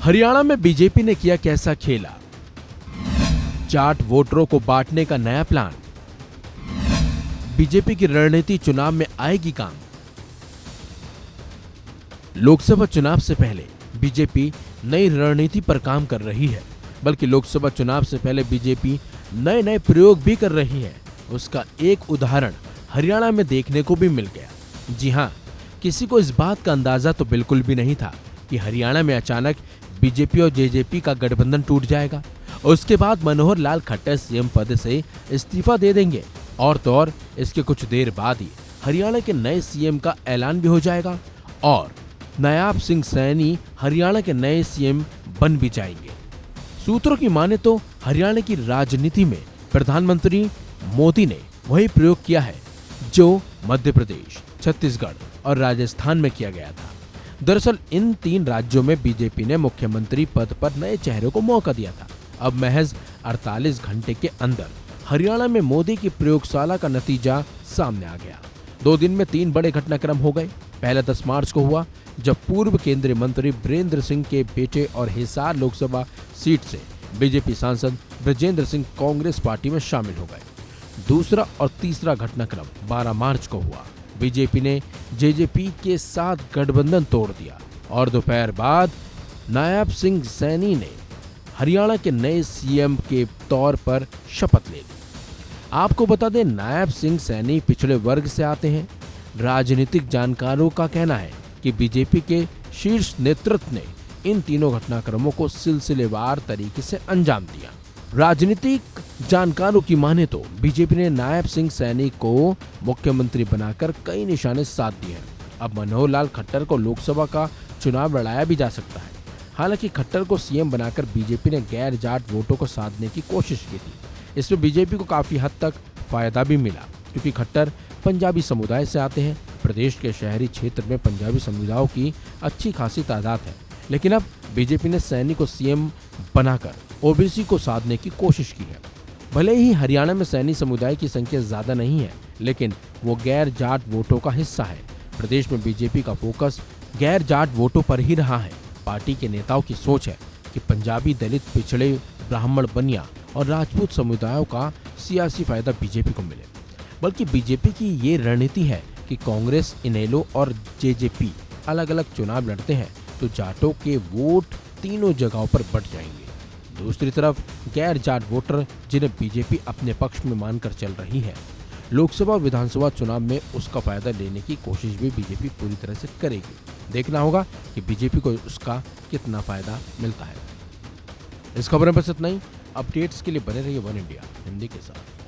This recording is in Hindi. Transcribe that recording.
हरियाणा में बीजेपी ने किया कैसा खेला? जाट वोटरों को बांटने का नया प्लान। बीजेपी की रणनीति चुनाव में आएगी काम। लोकसभा चुनाव से पहले बीजेपी नई रणनीति पर काम कर रही है, बल्कि लोकसभा चुनाव से पहले बीजेपी नए नए प्रयोग भी कर रही है। उसका एक उदाहरण हरियाणा में देखने को भी मिल गया। जी हां, किसी को इस बात का अंदाजा तो बिल्कुल भी नहीं था कि हरियाणा में अचानक बीजेपी और जेजेपी का गठबंधन टूट जाएगा। उसके बाद मनोहर लाल खट्टर सीएम पद से इस्तीफा दे देंगे और तो और इसके कुछ देर बाद ही हरियाणा के नए सीएम का ऐलान भी हो जाएगा और नायाब सिंह सैनी हरियाणा के नए सीएम बन भी जाएंगे। सूत्रों की माने तो हरियाणा की राजनीति में प्रधानमंत्री मोदी ने वही प्रयोग किया है जो मध्य प्रदेश, छत्तीसगढ़ और राजस्थान में किया गया था। दरअसल इन 3 राज्यों में बीजेपी ने मुख्यमंत्री पद पर नए चेहरे को मौका दिया था। अब महज 48 घंटे के अंदर हरियाणा में मोदी की प्रयोगशाला का नतीजा सामने आ गया। 2 दिन में 3 बड़े घटनाक्रम हो गए। पहला 10 मार्च को हुआ, जब पूर्व केंद्रीय मंत्री बीरेंद्र सिंह के बेटे और हिसार लोकसभा सीट से बीजेपी सांसद बृजेंद्र सिंह कांग्रेस पार्टी में शामिल हो गए। दूसरा और तीसरा घटनाक्रम 12 मार्च को हुआ। बीजेपी ने जेजेपी के साथ गठबंधन तोड़ दिया और दोपहर बाद नायाब सिंह सैनी ने हरियाणा के नए सीएम के तौर पर शपथ ले ली। आपको बता दें, नायाब सिंह सैनी पिछड़े वर्ग से आते हैं। राजनीतिक जानकारों का कहना है कि बीजेपी के शीर्ष नेतृत्व ने इन तीनों घटनाक्रमों को सिलसिलेवार तरीके से अंजाम दिया। राजनीतिक जानकारों की माने तो बीजेपी ने नायब सिंह सैनी को मुख्यमंत्री बनाकर कई निशाने साध दिए हैं। अब मनोहर लाल खट्टर को लोकसभा का चुनाव लड़ाया भी जा सकता है। हालांकि खट्टर को सीएम बनाकर बीजेपी ने गैर जाट वोटों को साधने की कोशिश की थी। इसमें बीजेपी को काफी हद तक फायदा भी मिला, क्योंकि खट्टर पंजाबी समुदाय से आते हैं। प्रदेश के शहरी क्षेत्र में पंजाबी समुदायों की अच्छी खासी तादाद है, लेकिन अब बीजेपी ने सैनी को सीएम बनाकर ओबीसी को साधने की कोशिश की है। भले ही हरियाणा में सैनी समुदाय की संख्या ज्यादा नहीं है, लेकिन वो गैर जाट वोटों का हिस्सा है। प्रदेश में बीजेपी का फोकस गैर जाट वोटों पर ही रहा है। पार्टी के नेताओं की सोच है कि पंजाबी, दलित, पिछड़े, ब्राह्मण, बनिया और राजपूत समुदायों का सियासी फायदा बीजेपी को मिले। बल्कि बीजेपी की ये रणनीति है कि कांग्रेस, इनेलो और जेजेपी अलग अलग चुनाव लड़ते हैं तो जाटों के वोट तीनों जगहों पर बट जाएंगे। दूसरी तरफ गैर जाट वोटर, जिन्हें बीजेपी अपने पक्ष में मानकर चल रही है, लोकसभा और विधानसभा चुनाव में उसका फायदा लेने की कोशिश भी बीजेपी पूरी तरह से करेगी। देखना होगा कि बीजेपी को उसका कितना फायदा मिलता है। इस खबर में बस इतना ही। अपडेट्स के लिए बने रहिए वन इंडिया हिंदी के साथ।